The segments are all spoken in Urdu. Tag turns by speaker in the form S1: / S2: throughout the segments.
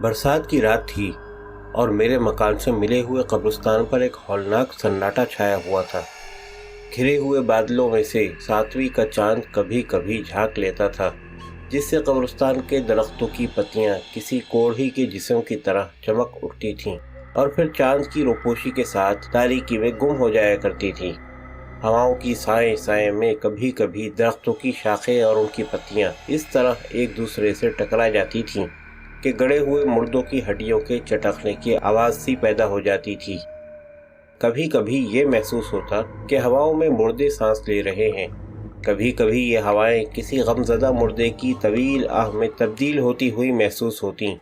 S1: برسات کی رات تھی اور میرے مکان سے ملے ہوئے قبرستان پر ایک ہولناک سناٹا چھایا ہوا تھا۔ گھرے ہوئے بادلوں میں سے ساتویں کا چاند کبھی کبھی جھانک لیتا تھا، جس سے قبرستان کے درختوں کی پتیاں کسی کوڑھی کے جسم کی طرح چمک اٹھتی تھیں اور پھر چاند کی روپوشی کے ساتھ تاریکی میں گم ہو جایا کرتی تھیں۔ ہواؤں کی سائیں سائیں میں کبھی کبھی درختوں کی شاخیں اور ان کی پتیاں اس طرح ایک دوسرے سے ٹکرا جاتی تھیں کہ گڑے ہوئے مردوں کی ہڈیوں کے چٹکنے کی آواز سی پیدا ہو جاتی تھی۔ کبھی کبھی یہ محسوس ہوتا کہ ہواؤں میں مردے سانس لے رہے ہیں، کبھی کبھی یہ ہوائیں کسی غمزدہ مردے کی طویل آہ میں تبدیل ہوتی ہوئی محسوس ہوتیں۔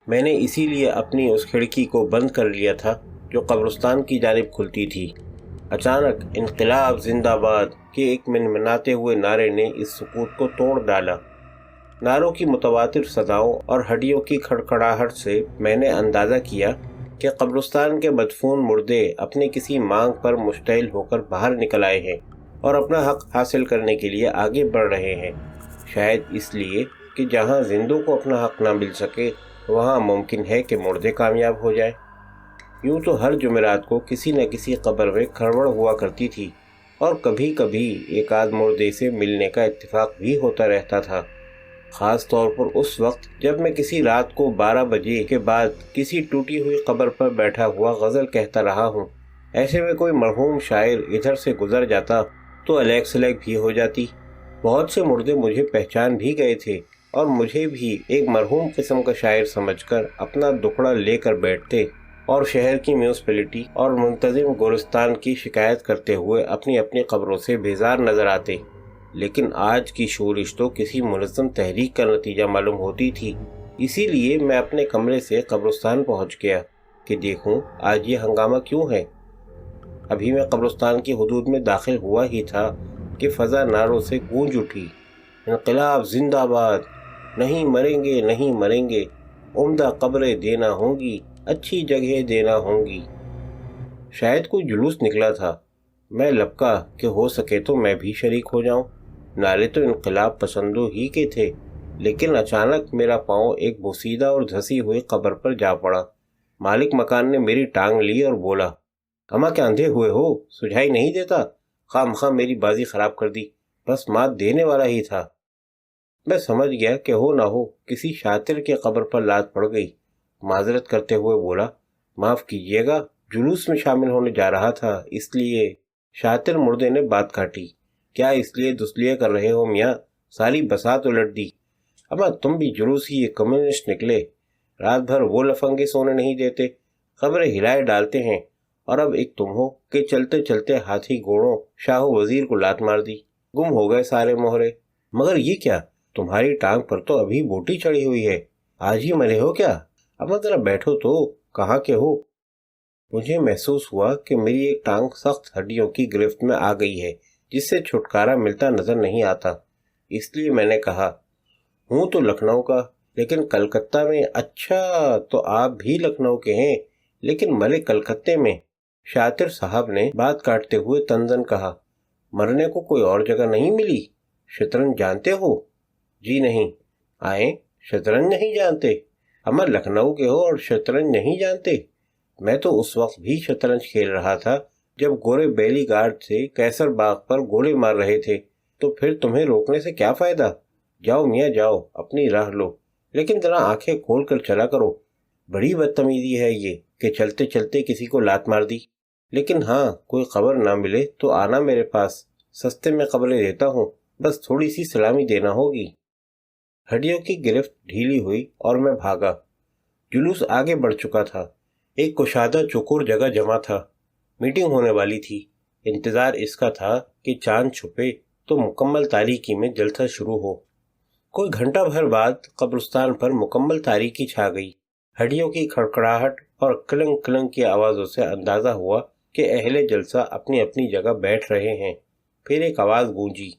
S1: میں نے اسی لیے اپنی اس کھڑکی کو بند کر لیا تھا جو قبرستان کی جانب کھلتی تھی۔ اچانک انقلاب زندہ باد کے ایک منمناتے ہوئے نعرے نے اس سکوت کو توڑ ڈالا۔ نعروں کی متواتر صداؤں اور ہڈیوں کی کھڑکھڑاہٹ سے میں نے اندازہ کیا کہ قبرستان کے مدفون مردے اپنے کسی مانگ پر مشتعل ہو کر باہر نکل آئے ہیں اور اپنا حق حاصل کرنے کے لیے آگے بڑھ رہے ہیں، شاید اس لیے کہ جہاں زندوں کو اپنا حق نہ مل سکے وہاں ممکن ہے کہ مردے کامیاب ہو جائیں۔ یوں تو ہر جمعرات کو کسی نہ کسی قبر میں کھڑبڑ ہوا کرتی تھی اور کبھی کبھی ایک آدھ مردے سے ملنے کا اتفاق بھی ہوتا رہتا تھا، خاص طور پر اس وقت جب میں کسی رات کو 12 بجے کے بعد کسی ٹوٹی ہوئی قبر پر بیٹھا ہوا غزل کہتا رہا ہوں۔ ایسے میں کوئی مرحوم شاعر ادھر سے گزر جاتا تو الیک سلیک بھی ہو جاتی۔ بہت سے مردے مجھے پہچان بھی گئے تھے اور مجھے بھی ایک مرحوم قسم کا شاعر سمجھ کر اپنا دکڑا لے کر بیٹھتے اور شہر کی میونسپلٹی اور منتظم گورستان کی شکایت کرتے ہوئے اپنی اپنی قبروں سے بیزار نظر آتے۔ لیکن آج کی شورش تو کسی منظم تحریک کا نتیجہ معلوم ہوتی تھی، اسی لیے میں اپنے کمرے سے قبرستان پہنچ گیا کہ دیکھوں آج یہ ہنگامہ کیوں ہے۔ ابھی میں قبرستان کی حدود میں داخل ہوا ہی تھا کہ فضا نعروں سے گونج اٹھی، انقلاب زندہ باد، نہیں مریں گے نہیں مریں گے، عمدہ قبریں دینا ہوں گی، اچھی جگہ دینا ہوں گی۔ شاید کوئی جلوس نکلا تھا۔ میں لپکا کہ ہو سکے تو میں بھی شریک ہو جاؤں۔ نعرے تو انقلاب پسندوں ہی کے تھے، لیکن اچانک میرا پاؤں ایک بوسیدہ اور دھسی ہوئی قبر پر جا پڑا۔ مالک مکان نے میری ٹانگ لی اور بولا، اما کیا اندھے ہوئے ہو؟ سجھائی نہیں دیتا؟ خواہ مخواہ میری بازی خراب کر دی، بس مات دینے والا ہی تھا۔ میں سمجھ گیا کہ ہو نہ ہو کسی شاطر کے قبر پر لات پڑ گئی۔ معذرت کرتے ہوئے بولا، معاف کیجیے گا، جلوس میں شامل ہونے جا رہا تھا اس لیے۔ شاطر مردے نے بات کاٹی، کیا اس لیے دسلیے کر رہے ہو میاں؟ ساری بساط الٹ دی۔ اما تم بھی جلوس ہی ایک کمیونسٹ نکلے، رات بھر وہ لفنگے سونے نہیں دیتے، خبریں ہلائے ڈالتے ہیں، اور اب ایک تم ہو کہ چلتے چلتے ہاتھی گھوڑوں شاہ وزیر کو لات مار دی، گم ہو گئے سارے مہرے۔ مگر یہ کیا، تمہاری ٹانگ پر تو ابھی بوٹی چڑھی ہوئی ہے، آج ہی مرے ہو کیا؟ اما ذرا بیٹھو تو، کہاں کے ہو؟ مجھے محسوس ہوا کہ میری ایک ٹانگ سخت ہڈیوں کی گرفت میں آ گئی ہے جس سے چھٹکارا ملتا نظر نہیں آتا۔ اس لیے میں نے کہا، ہوں تو لکھنؤ کا، لیکن کلکتہ میں۔ اچھا، تو آپ بھی لکھنؤ کے ہیں، لیکن مرے کلکتے میں؟ شاطر صاحب نے بات کاٹتے ہوئے تنزن کہا، مرنے کو کوئی اور جگہ نہیں ملی؟ شطرنج جانتے ہو؟ جی نہیں۔ آئیں، شطرنج نہیں جانتے؟ اما لکھنؤ کے ہو اور شطرنج نہیں جانتے؟ میں تو اس وقت بھی شطرنج کھیل رہا تھا جب گورے بیلی گارڈ سے کیسر باغ پر گولے مار رہے تھے، تو پھر تمہیں روکنے سے کیا فائدہ؟ جاؤ میاں جاؤ، اپنی راہ لو، لیکن ذرا آنکھیں کھول کر چلا کرو۔ بڑی بدتمیزی ہے یہ کہ چلتے چلتے کسی کو لات مار دی۔ لیکن ہاں، کوئی خبر نہ ملے تو آنا میرے پاس، سستے میں خبریں دیتا ہوں، بس تھوڑی سی سلامی دینا ہوگی۔ ہڈیوں کی گرفت ڈھیلی ہوئی اور میں بھاگا۔ جلوس آگے بڑھ چکا تھا، ایک کشادہ چکور جگہ جمع تھا، میٹنگ ہونے والی تھی۔ انتظار اس کا تھا کہ چاند چھپے تو مکمل تاریکی میں جلسہ شروع ہو۔ کوئی گھنٹہ بھر بعد قبرستان پر مکمل تاریکی چھا گئی۔ ہڈیوں کی کھڑکھڑاہٹ اور کلنگ کلنگ کی آوازوں سے اندازہ ہوا کہ اہل جلسہ اپنی اپنی جگہ بیٹھ رہے ہیں۔ پھر ایک آواز گونجی،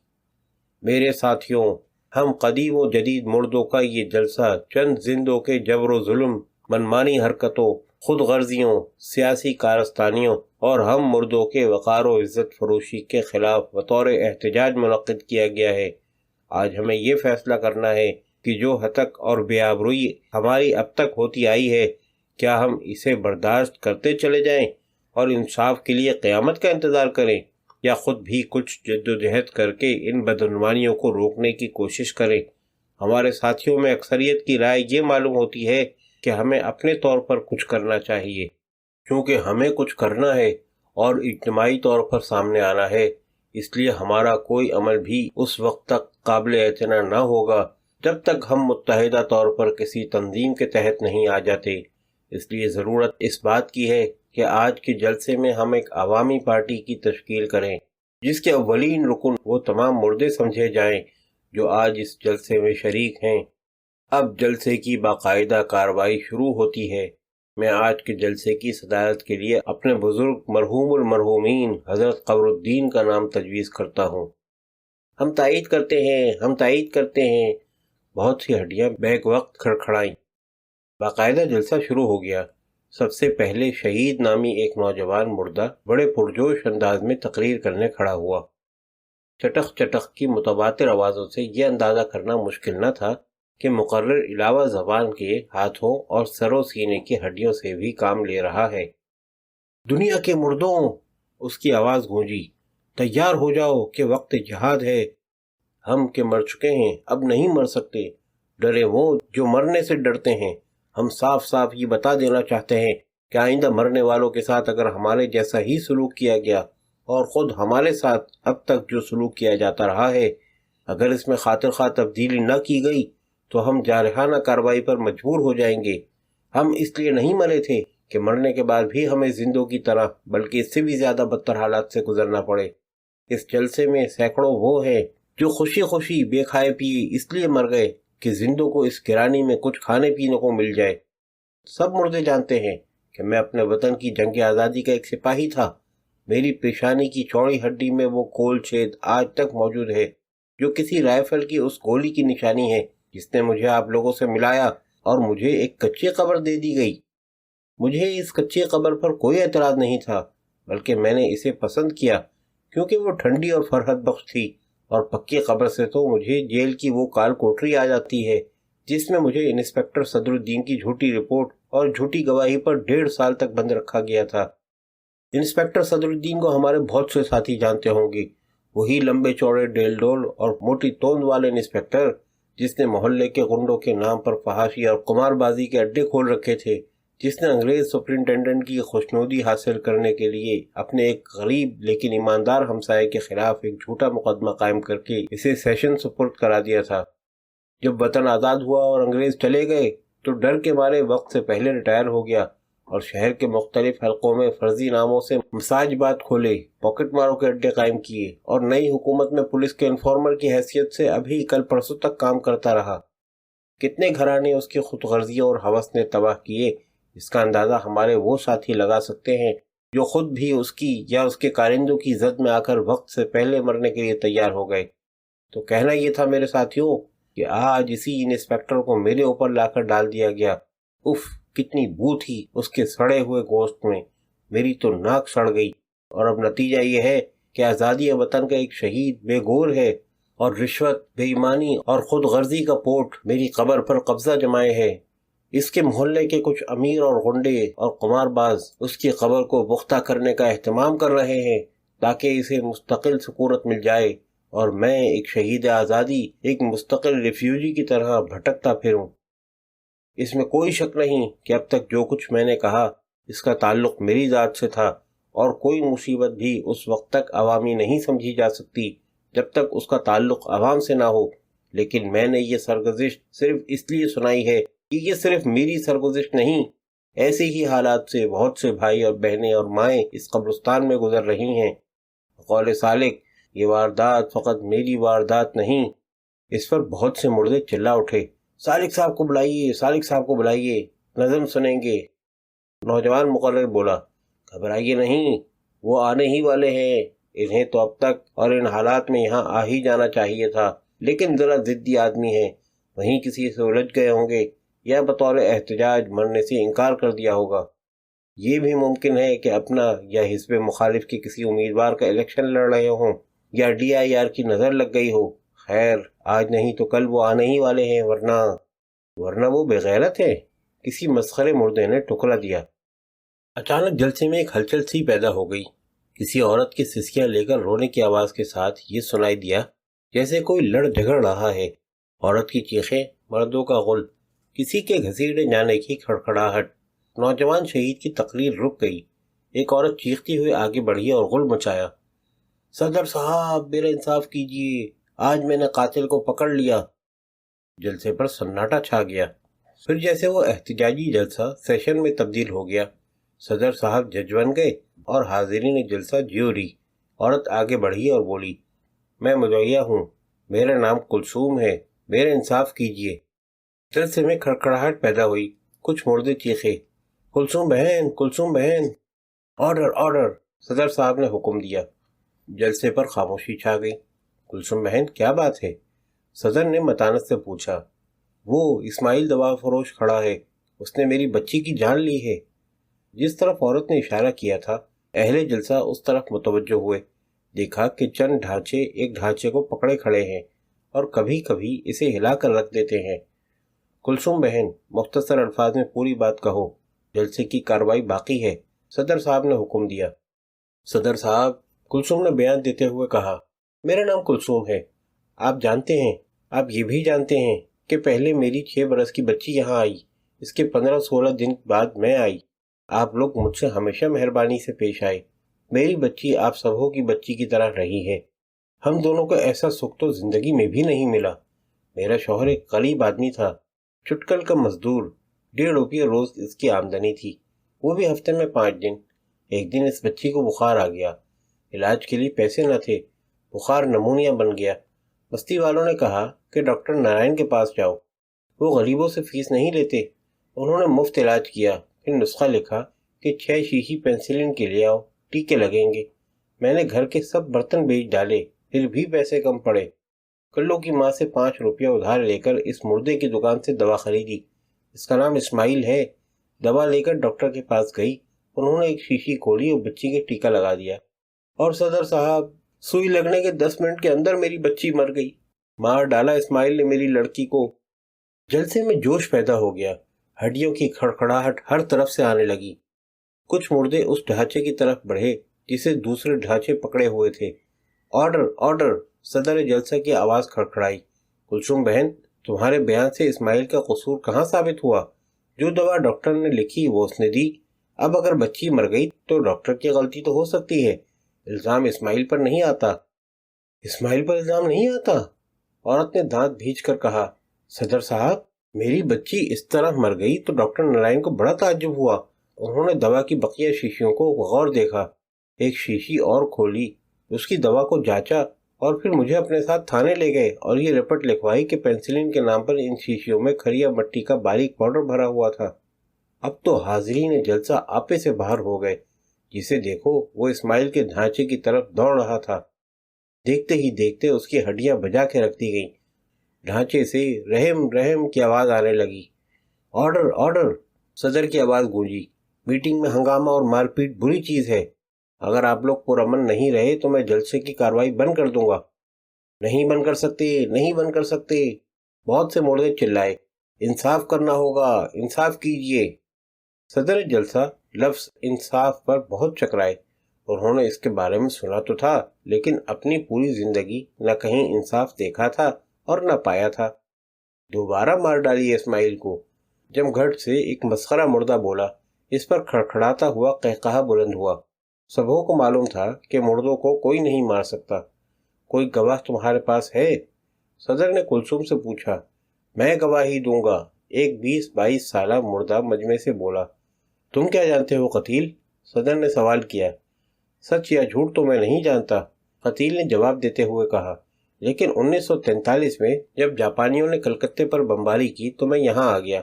S1: میرے ساتھیوں، ہم قدیم و جدید مردوں کا یہ جلسہ چند زندوں کے جبر و ظلم، منمانی حرکتوں، خود غرضیوں، سیاسی کارستانیوں اور ہم مردوں کے وقار و عزت فروشی کے خلاف بطور احتجاج منعقد کیا گیا ہے۔ آج ہمیں یہ فیصلہ کرنا ہے کہ جو ہتک اور بے آبروئی ہماری اب تک ہوتی آئی ہے، کیا ہم اسے برداشت کرتے چلے جائیں اور انصاف کے لیے قیامت کا انتظار کریں، یا خود بھی کچھ جد و جہد کر کے ان بدعنوانیوں کو روکنے کی کوشش کریں؟ ہمارے ساتھیوں میں اکثریت کی رائے یہ معلوم ہوتی ہے کہ ہمیں اپنے طور پر کچھ کرنا چاہیے، کیونکہ ہمیں کچھ کرنا ہے اور اجتماعی طور پر سامنے آنا ہے۔ اس لیے ہمارا کوئی عمل بھی اس وقت تک قابل اعتنا نہ ہوگا جب تک ہم متحدہ طور پر کسی تنظیم کے تحت نہیں آ جاتے۔ اس لیے ضرورت اس بات کی ہے کہ آج کے جلسے میں ہم ایک عوامی پارٹی کی تشکیل کریں، جس کے اولین رکن وہ تمام مردے سمجھے جائیں جو آج اس جلسے میں شریک ہیں۔ اب جلسے کی باقاعدہ کارروائی شروع ہوتی ہے۔ میں آج کے جلسے کی صدارت کے لیے اپنے بزرگ مرحوم المرحومین حضرت قمر الدین کا نام تجویز کرتا ہوں۔ ہم تائید کرتے ہیں، ہم تائید کرتے ہیں، بہت سی ہڈیاں بیک وقت کھڑکھڑائیں۔ باقاعدہ جلسہ شروع ہو گیا۔ سب سے پہلے شہید نامی ایک نوجوان مردہ بڑے پرجوش انداز میں تقریر کرنے کھڑا ہوا۔ چٹخ چٹخ کی متواتر آوازوں سے یہ اندازہ کرنا مشکل نہ تھا کہ مقرر علاوہ زبان کے ہاتھوں اور سر و سینے کی ہڈیوں سے بھی کام لے رہا ہے۔ دنیا کے مردوں، اس کی آواز گونجی، تیار ہو جاؤ کہ وقت جہاد ہے۔ ہم کہ مر چکے ہیں اب نہیں مر سکتے، ڈرے وہ جو مرنے سے ڈرتے ہیں۔ ہم صاف صاف یہ بتا دینا چاہتے ہیں کہ آئندہ مرنے والوں کے ساتھ اگر ہمارے جیسا ہی سلوک کیا گیا اور خود ہمارے ساتھ اب تک جو سلوک کیا جاتا رہا ہے، اگر اس میں خاطر خواہ تبدیلی نہ کی گئی تو ہم جارحانہ کارروائی پر مجبور ہو جائیں گے۔ ہم اس لیے نہیں مرے تھے کہ مرنے کے بعد بھی ہمیں زندوں کی طرح بلکہ اس سے بھی زیادہ بدتر حالات سے گزرنا پڑے۔ اس جلسے میں سینکڑوں وہ ہیں جو خوشی خوشی بے کھائے پیے اس لیے مر گئے کہ زندوں کو اس گرانی میں کچھ کھانے پینے کو مل جائے۔ سب مردے جانتے ہیں کہ میں اپنے وطن کی جنگ آزادی کا ایک سپاہی تھا۔ میری پیشانی کی چوڑی ہڈی میں وہ کول چھید آج تک موجود ہے جو کسی رائفل کی اس گولی کی نشانی ہے جس نے مجھے آپ لوگوں سے ملایا اور مجھے ایک کچی قبر دے دی گئی۔ مجھے اس کچی قبر پر کوئی اعتراض نہیں تھا، بلکہ میں نے اسے پسند کیا کیونکہ وہ ٹھنڈی اور فرحت بخش تھی، اور پکی قبر سے تو مجھے جیل کی وہ کال کوٹری آ جاتی ہے جس میں مجھے انسپکٹر صدر الدین کی جھوٹی رپورٹ اور جھوٹی گواہی پر 1.5 سال تک بند رکھا گیا تھا۔ انسپکٹر صدر الدین کو ہمارے بہت سے ساتھی جانتے ہوں گے، وہی لمبے چوڑے ڈیل ڈول اور موٹی توند والے انسپکٹر جس نے محلے کے غنڈوں کے نام پر فحاشی اور قمار بازی کے اڈے کھول رکھے تھے، جس نے انگریز سپرنٹینڈنٹ کی خوشنودی حاصل کرنے کے لیے اپنے ایک غریب لیکن ایماندار ہمسائے کے خلاف ایک جھوٹا مقدمہ قائم کر کے اسے سیشن سپرد کرا دیا تھا۔ جب وطن آزاد ہوا اور انگریز چلے گئے تو ڈر کے مارے وقت سے پہلے ریٹائر ہو گیا اور شہر کے مختلف حلقوں میں فرضی ناموں سے مساج بات کھولے، پاکٹ ماروں کے اڈے قائم کیے اور نئی حکومت میں پولیس کے انفارمر کی حیثیت سے ابھی کل پرسوں تک کام کرتا رہا۔ کتنے گھرانے اس کی خود غرضیوں اور ہوس نے تباہ کیے، اس کا اندازہ ہمارے وہ ساتھی لگا سکتے ہیں جو خود بھی اس کی یا اس کے کارندوں کی زد میں آ کر وقت سے پہلے مرنے کے لیے تیار ہو گئے۔ تو کہنا یہ تھا میرے ساتھیوں کہ آج اسی انسپکٹر کو میرے اوپر لا کر ڈال دیا گیا۔ اف، کتنی بو تھی اس کے سڑے ہوئے گوشت میں، میری تو ناک سڑ گئی۔ اور اب نتیجہ یہ ہے کہ آزادی وطن کا ایک شہید بے گور ہے اور رشوت، بے ایمانی اور خود غرضی کا پوٹ میری قبر پر قبضہ جمائے ہے۔ اس کے محلے کے کچھ امیر اور غنڈے اور قمار باز اس کی قبر کو پختہ کرنے کا اہتمام کر رہے ہیں تاکہ اسے مستقل سکونت مل جائے اور میں ایک شہید آزادی ایک مستقل ریفیوجی کی طرح بھٹکتا پھروں۔ اس میں کوئی شک نہیں کہ اب تک جو کچھ میں نے کہا اس کا تعلق میری ذات سے تھا، اور کوئی مصیبت بھی اس وقت تک عوامی نہیں سمجھی جا سکتی جب تک اس کا تعلق عوام سے نہ ہو۔ لیکن میں نے یہ سرگزشت صرف اس لیے سنائی ہے کہ یہ صرف میری سرگزشت نہیں، ایسے ہی حالات سے بہت سے بھائی اور بہنیں اور مائیں اس قبرستان میں گزر رہی ہیں۔ قول سالک، یہ واردات فقط میری واردات نہیں۔ اس پر بہت سے مردے چلا اٹھے، سالک صاحب کو بلائیے، سالک صاحب کو بلائیے، نظم سنیں گے۔ نوجوان مقرر بولا، گھبرائیے نہیں، وہ آنے ہی والے ہیں۔ انہیں تو اب تک اور ان حالات میں یہاں آ ہی جانا چاہیے تھا، لیکن ذرا ضدی آدمی ہیں، وہیں کسی سے الجھ گئے ہوں گے یا بطور احتجاج مرنے سے انکار کر دیا ہوگا۔ یہ بھی ممکن ہے کہ اپنا یا حزب مخالف کے کسی امیدوار کا الیکشن لڑ رہے ہوں، یا DIR کی نظر لگ گئی ہو۔ خیر، آج نہیں تو کل وہ آنے ہی والے ہیں، ورنہ وہ بغیرت ہے، کسی مسخرے مردے نے ٹکرا دیا۔ اچانک جلسے میں ایک ہلچل سی پیدا ہو گئی۔ کسی عورت کی سسکیاں لے کر رونے کی آواز کے ساتھ یہ سنائی دیا جیسے کوئی لڑ جھگڑ رہا ہے۔ عورت کی چیخیں، مردوں کا غل، کسی کے گھسیٹے جانے کی کھڑکھڑاہٹ۔ نوجوان شہید کی تقریر رک گئی۔ ایک عورت چیختی ہوئے آگے بڑھی اور غل مچایا، صدر صاحب میرا انصاف کیجیے، آج میں نے قاتل کو پکڑ لیا۔ جلسے پر سناٹا چھا گیا۔ پھر جیسے وہ احتجاجی جلسہ سیشن میں تبدیل ہو گیا۔ صدر صاحب جج بن گئے اور حاضرین جلسہ جیو ری۔ عورت آگے بڑھی اور بولی، میں مدعیہ ہوں، میرا نام کلثوم ہے، میرا انصاف کیجیے۔ جلسے میں کھڑکھڑاہٹ پیدا ہوئی۔ کچھ مردے چیخے، کلثوم بہن، کلثوم بہن۔ آرڈر آرڈر، صدر صاحب نے حکم دیا۔ جلسے پر خاموشی چھا گئی۔ کلثوم بہن کیا بات ہے؟ صدر نے متانت سے پوچھا۔ وہ اسماعیل دوا فروش کھڑا ہے، اس نے میری بچی کی جان لی ہے۔ جس طرف عورت نے اشارہ کیا تھا اہل جلسہ اس طرف متوجہ ہوئے۔ دیکھا کہ چند ڈھانچے ایک ڈھانچے کو پکڑے کھڑے ہیں اور کبھی کبھی اسے ہلا کر رکھ دیتے ہیں۔ کلثوم بہن، مختصر الفاظ میں پوری بات کہو، جلسے کی کارروائی باقی ہے، صدر صاحب نے حکم دیا۔ صدر صاحب، کلثوم نے بیان دیتے ہوئے کہا، میرا نام کلثوم ہے۔ آپ جانتے ہیں، آپ یہ بھی جانتے ہیں کہ پہلے میری 6 برس کی بچی یہاں آئی، اس کے 15-16 دن بعد میں آئی۔ آپ لوگ مجھ سے ہمیشہ مہربانی سے پیش آئے۔ میری بچی آپ سبھوں کی بچی کی طرح رہی ہے۔ ہم دونوں کو ایسا سکھ تو زندگی میں بھی نہیں ملا۔ میرا شوہر ایک غریب آدمی تھا، چٹکل کا مزدور، 1.5 روپیہ روز اس کی آمدنی تھی، وہ بھی ہفتے میں 5 دن۔ ایک دن اس بچی کو بخار آ گیا، علاج کے لیے پیسے نہ تھے، بخار نمونیا بن گیا۔ بستی والوں نے کہا کہ ڈاکٹر نارائن کے پاس جاؤ، وہ غریبوں سے فیس نہیں لیتے۔ انہوں نے مفت علاج کیا، پھر نسخہ لکھا کہ 6 شیشی پینسلن کے لے آؤ، ٹیکے لگیں گے۔ میں نے گھر کے سب برتن بیچ ڈالے، پھر بھی پیسے کم پڑے۔ کلو کی ماں سے 5 روپیہ ادھار لے کر اس مردے کی دکان سے دوا خریدی، اس کا نام اسماعیل ہے۔ دوا لے کر ڈاکٹر کے پاس گئی، انہوں نے ایک شیشی کھولی اور بچی کے ٹیکہ لگا دیا۔ اور صدر صاحب، سوئی لگنے کے 10 منٹ کے اندر میری بچی مر گئی۔ مار ڈالا اسماعیل نے میری لڑکی کو۔ جلسے میں جوش پیدا ہو گیا، ہڈیوں کی کھڑکھڑاہٹ ہر طرف سے آنے لگی۔ کچھ مردے اس ڈھانچے کی طرف بڑھے جسے دوسرے ڈھانچے پکڑے ہوئے تھے۔ آرڈر آرڈر، صدر جلسہ کی آواز کھڑکھڑائی۔ کلثوم بہن، تمہارے بیان سے اسماعیل کا قصور کہاں ثابت ہوا؟ جو دوا ڈاکٹر نے لکھی وہ اس نے دی۔ اب اگر بچی مر گئی تو ڈاکٹر کی غلطی تو ہو سکتی ہے، الزام اسماعیل پر نہیں آتا۔ اسماعیل پر الزام نہیں آتا؟ عورت نے دانت بھینچ کر کہا، صدر صاحب، میری بچی اس طرح مر گئی تو ڈاکٹر نارائن کو بڑا تعجب ہوا۔ انہوں نے دوا کی بقیہ شیشیوں کو غور دیکھا، ایک شیشی اور کھولی، اس کی دوا کو جانچا اور پھر مجھے اپنے ساتھ تھانے لے گئے اور یہ رپورٹ لکھوائی کہ پینسلن کے نام پر ان شیشیوں میں کھریا مٹی کا باریک پاؤڈر بھرا ہوا تھا۔ اب تو حاضرین جلسہ آپے سے باہر ہو گئے، جسے دیکھو وہ اسماعیل کے ڈھانچے کی طرف دوڑ رہا تھا۔ دیکھتے ہی دیکھتے اس کی ہڈیاں بجا کے رکھ دی گئیں۔ ڈھانچے سے رحم رحم کی آواز آنے لگی۔ آرڈر آرڈر، صدر کی آواز گونجی۔ میٹنگ میں ہنگامہ اور مار پیٹ بری چیز ہے، اگر آپ لوگ پرامن نہیں رہے تو میں جلسے کی کارروائی بند کر دوں گا۔ نہیں بند کر سکتے، نہیں بند کر سکتے، بہت سے مردے چلائے۔ انصاف کرنا ہوگا، انصاف کیجیے۔ صدر جلسہ لفظ انصاف پر بہت چکرائے۔ انہوں نے اس کے بارے میں سنا تو تھا، لیکن اپنی پوری زندگی نہ کہیں انصاف دیکھا تھا اور نہ پایا تھا۔ دوبارہ مار ڈالی اسماعیل کو۔ جمگھٹ سے ایک مسخرہ مردہ بولا، اس پر کھڑکھڑاتا ہوا قہقہا بلند ہوا۔ سبھوں کو معلوم تھا کہ مردوں کو کوئی نہیں مار سکتا۔ کوئی گواہ تمہارے پاس ہے؟ صدر نے کلثوم سے پوچھا۔ میں گواہی دوں گا، ایک 20-22 سالہ مردہ مجمع سے بولا۔ تم کیا جانتے ہو قتیل؟ صدر نے سوال کیا۔ سچ یا جھوٹ تو میں نہیں جانتا، قتیل نے جواب دیتے ہوئے کہا، لیکن 1943 میں جب جاپانیوں نے کلکتے پر بمباری کی تو میں یہاں آ گیا۔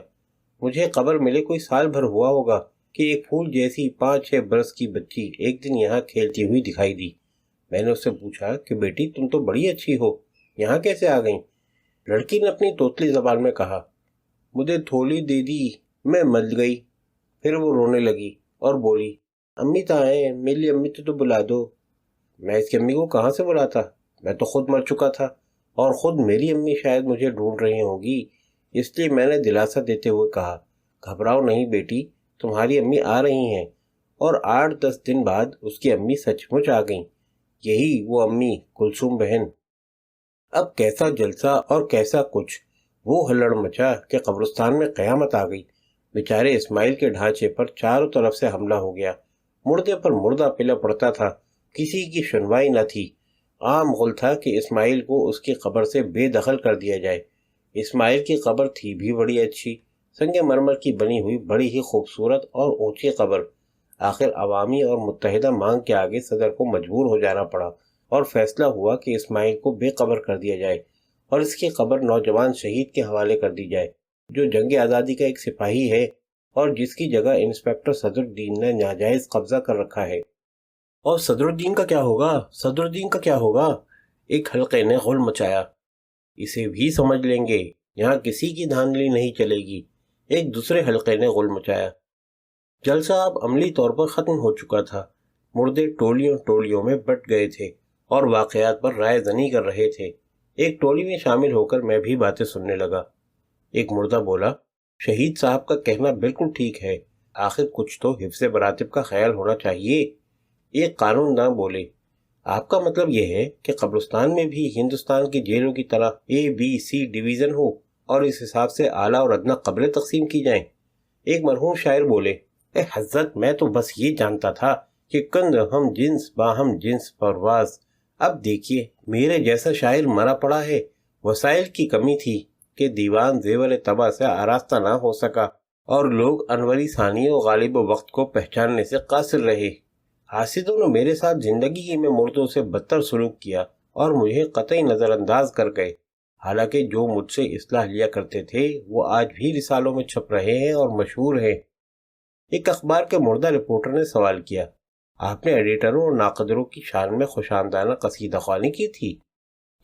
S1: مجھے خبر ملے کوئی سال بھر ہوا ہوگا کہ ایک پھول جیسی 5-6 برس کی بچی ایک دن یہاں کھیلتی ہوئی دکھائی دی۔ میں نے اس سے پوچھا کہ بیٹی تم تو بڑی اچھی ہو، یہاں کیسے آ گئیں؟ لڑکی نے اپنی توتلی زبان میں کہا، مجھے تھولی دے دی، میں مل گئی۔ پھر وہ رونے لگی اور بولی، امی تو آئے، میری امی تو بلا دو۔ میں اس کی امی کو کہاں سے بلاتا، میں تو خود مر چکا تھا اور خود میری امی شاید مجھے ڈھونڈ رہی ہوں گی، اس لیے میں نے دلاسا دیتے ہوئے کہا، گھبراؤ نہیں بیٹی، تمہاری امی آ رہی ہیں۔ اور 8-10 دن بعد اس کی امی سچ مچ آ گئیں، یہی وہ امی کلثوم بہن۔ اب کیسا جلسہ اور کیسا کچھ، وہ ہلڑ مچا کہ قبرستان میں قیامت آ گئی۔ بیچارے اسماعیل کے ڈھانچے پر چاروں طرف سے حملہ ہو گیا، مردے پر مردہ پلا پڑتا تھا، کسی کی سنوائی نہ تھی۔ عام غل تھا کہ اسماعیل کو اس کی قبر سے بے دخل کر دیا جائے۔ اسماعیل کی قبر تھی بھی بڑی اچھی، سنگ مرمر کی بنی ہوئی بڑی ہی خوبصورت اور اونچی قبر۔ آخر عوامی اور متحدہ مانگ کے آگے صدر کو مجبور ہو جانا پڑا اور فیصلہ ہوا کہ اسماعیل کو بے قبر کر دیا جائے اور اس کی قبر نوجوان شہید کے حوالے کر دی جائے، جو جنگ آزادی کا ایک سپاہی ہے اور جس کی جگہ انسپکٹر صدر الدین نے ناجائز قبضہ کر رکھا ہے۔ اور صدر الدین کا کیا ہوگا؟ صدر الدین کا کیا ہوگا؟ ایک حلقے نے غل مچایا۔ اسے بھی سمجھ لیں گے، یہاں کسی کی دھاندلی نہیں چلے گی، ایک دوسرے حلقے نے غل مچایا۔ جلسہ اب عملی طور پر ختم ہو چکا تھا، مردے ٹولیوں ٹولیوں میں بٹ گئے تھے اور واقعات پر رائے زنی کر رہے تھے۔ ایک ٹولی میں شامل ہو کر میں بھی باتیں سننے لگا۔ ایک مردہ بولا، شہید صاحب کا کہنا بالکل ٹھیک ہے، آخر کچھ تو حفظ براتب کا خیال ہونا چاہیے۔ ایک قانون داں بولے، آپ کا مطلب یہ ہے کہ قبرستان میں بھی ہندوستان کی جیلوں کی طرح ABC ڈویژن ہو اور اس حساب سے اعلیٰ اور ادنیٰ قبریں تقسیم کی جائیں؟ ایک مرحوم شاعر بولے، اے حضرت، میں تو بس یہ جانتا تھا کہ کند ہم جنس باہم جنس پرواز۔ اب دیکھیے، میرے جیسا شاعر مرا پڑا ہے، وسائل کی کمی تھی کہ دیوان زیور طبع سے آراستہ نہ ہو سکا اور لوگ انوری ثانی و غالب وقت کو پہچاننے سے قاصر رہے۔ حاسدوں نے میرے ساتھ زندگی ہی میں مردوں سے بدتر سلوک کیا اور مجھے قطعی نظر انداز کر گئے، حالانکہ جو مجھ سے اصلاح لیا کرتے تھے وہ آج بھی رسالوں میں چھپ رہے ہیں اور مشہور ہیں۔ ایک اخبار کے مردہ رپورٹر نے سوال کیا، آپ نے ایڈیٹروں اور ناقدروں کی شان میں خوشامدانہ قصیدہ خوانی کی تھی؟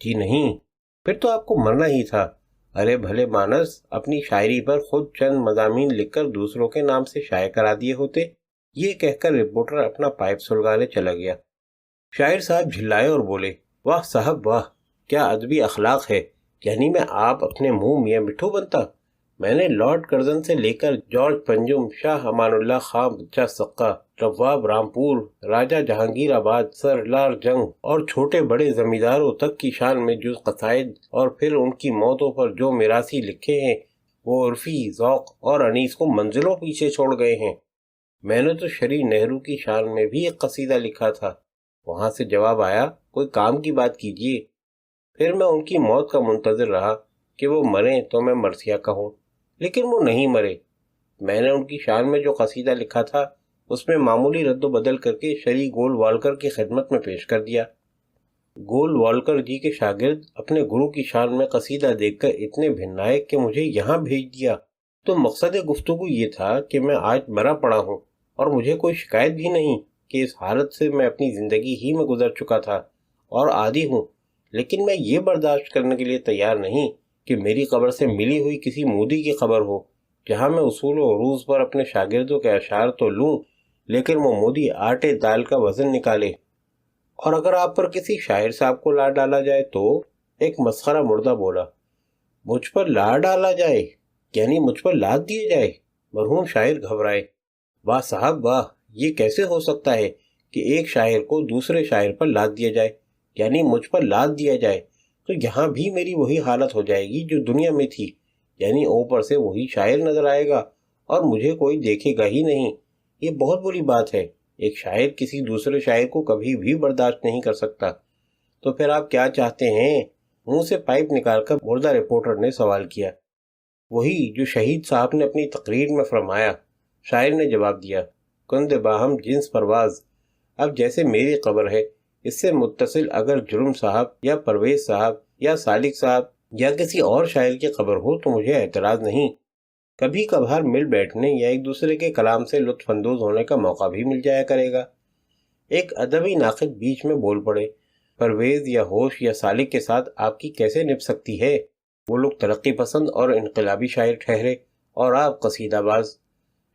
S1: جی نہیں، پھر تو آپ کو مرنا ہی تھا۔ ارے بھلے مانس، اپنی شاعری پر خود چند مضامین لکھ کر دوسروں کے نام سے شائع کرا دیے ہوتے۔ یہ کہہ کر رپورٹر اپنا پائپ سلگانے چلا گیا۔ شاعر صاحب جھلائے اور بولے، واہ صاحب واہ، کیا ادبی اخلاق ہے، یعنی میں آپ اپنے منہ میاں مٹھو بنتا؟ میں نے لارڈ کرزن سے لے کر جارج پنجم، شاہ امان اللہ خان بچہ سقہ، نواب رامپور، راجہ جہانگیر آباد، سر لار جنگ اور چھوٹے بڑے زمینداروں تک کی شان میں جو قصائد اور پھر ان کی موتوں پر جو میراثی لکھے ہیں وہ عرفی ذوق اور انیس کو منزلوں پیچھے چھوڑ گئے ہیں۔ میں نے تو شری نہرو کی شان میں بھی ایک قصیدہ لکھا تھا، وہاں سے جواب آیا، کوئی کام کی بات کیجیے۔ پھر میں ان کی موت کا منتظر رہا کہ وہ مریں تو میں مرثیہ کہوں، لیکن وہ نہیں مرے۔ میں نے ان کی شان میں جو قصیدہ لکھا تھا اس میں معمولی رد و بدل کر کے شری گول والکر کی خدمت میں پیش کر دیا۔ گول والکر جی کے شاگرد اپنے گرو کی شان میں قصیدہ دیکھ کر اتنے بھن آئے کہ مجھے یہاں بھیج دیا۔ تو مقصد گفتگو یہ تھا کہ میں آج مرا پڑا ہوں اور مجھے کوئی شکایت بھی نہیں کہ اس حالت سے میں اپنی زندگی ہی میں گزر چکا تھا اور عادی ہوں، لیکن میں یہ برداشت کرنے کے لیے تیار نہیں کہ میری قبر سے ملی ہوئی کسی مودی کی قبر ہو، جہاں میں اصول و عروض پر اپنے شاگردوں کے اشعار تو لوں لیکن وہ مودی آٹے دال کا وزن نکالے۔ اور اگر آپ پر کسی شاعر صاحب کو لا ڈالا جائے تو؟ ایک مسخرہ مردہ بولا، مجھ پر لا ڈالا جائے یعنی مجھ پر لاد دیے جائے؟ مرحوم شاعر گھبرائے، واہ صاحب واہ، یہ کیسے ہو سکتا ہے کہ ایک شاعر کو دوسرے شاعر پر لاد دیا جائے، یعنی مجھ پر لاد دیا جائے؟ تو یہاں بھی میری وہی حالت ہو جائے گی جو دنیا میں تھی، یعنی اوپر سے وہی شاعر نظر آئے گا اور مجھے کوئی دیکھے گا ہی نہیں۔ یہ بہت بری بات ہے، ایک شاعر کسی دوسرے شاعر کو کبھی بھی برداشت نہیں کر سکتا۔ تو پھر آپ کیا چاہتے ہیں؟ منہ سے پائپ نکال کر مردہ رپورٹر نے سوال کیا۔ وہی جو شہید صاحب نے اپنی تقریر میں فرمایا، شاعر نے جواب دیا، کند باہم جنس پرواز۔ اب جیسے میری قبر ہے، اس سے متصل اگر جرم صاحب یا پرویز صاحب یا سالک صاحب یا کسی اور شاعر کی قبر ہو تو مجھے اعتراض نہیں، کبھی کبھار مل بیٹھنے یا ایک دوسرے کے کلام سے لطف اندوز ہونے کا موقع بھی مل جایا کرے گا۔ ایک ادبی ناقد بیچ میں بول پڑے، پرویز یا ہوش یا سالک کے ساتھ آپ کی کیسے نبھ سکتی ہے؟ وہ لوگ ترقی پسند اور انقلابی شاعر ٹھہرے اور آپ قصیدہ باز۔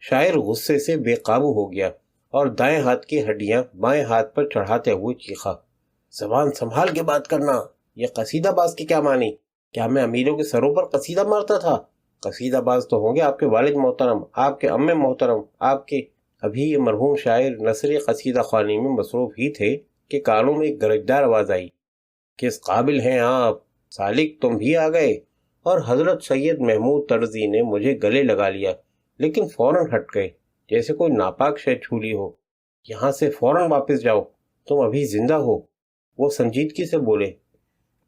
S1: شاعر غصے سے بے قابو ہو گیا اور دائیں ہاتھ کی ہڈیاں بائیں ہاتھ پر چڑھاتے ہوئے چیخا، زبان سنبھال کے بات کرنا، یہ قصیدہ باز کی کیا معنی؟ کیا میں امیروں کے سروں پر قصیدہ مارتا تھا؟ قصیدہ باز تو ہوں گے آپ کے والد محترم، آپ کے ام محترم، آپ کے… ابھی یہ مرحوم شاعر نثری قصیدہ خوانی میں مصروف ہی تھے کہ کانوں میں ایک گرجدار آواز آئی، کس قابل ہیں آپ سالک، تم بھی آ گئے؟ اور حضرت سید محمود طرزی نے مجھے گلے لگا لیا، لیکن فوراً ہٹ گئے جیسے کوئی ناپاک شے چھولی ہو۔ یہاں سے فوراً واپس جاؤ، تم ابھی زندہ ہو۔ وہ سنجیدگی سے بولے،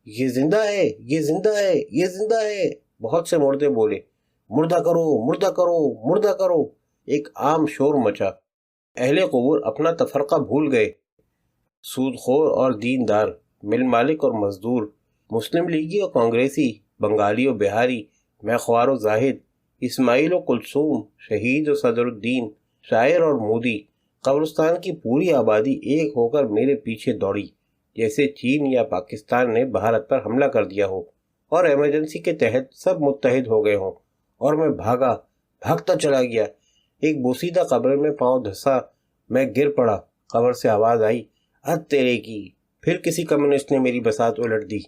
S1: یہ زندہ ہے، یہ زندہ ہے، یہ زندہ ہے۔ بہت سے مردے بولے، مردہ کرو، مردہ کرو، مردہ کرو۔ ایک عام شور مچا، اہل قبور اپنا تفرقہ بھول گئے۔ سود خور اور دیندار، مل مالک اور مزدور، مسلم لیگی اور کانگریسی، بنگالی و بہاری، میخوار و زاہد، اسماعیل و کلثوم، شہید و صدر الدین، شاعر اور مودی، قبرستان کی پوری آبادی ایک ہو کر میرے پیچھے دوڑی، جیسے چین یا پاکستان نے بھارت پر حملہ کر دیا ہو اور ایمرجنسی کے تحت سب متحد ہو گئے ہوں۔ اور میں بھاگتا چلا گیا۔ ایک بوسیدہ قبر میں پاؤں دھسا، میں گر پڑا۔ قبر سے آواز آئی، اد تیرے کی! پھر کسی کمیونسٹ نے میری بساط الٹ دی۔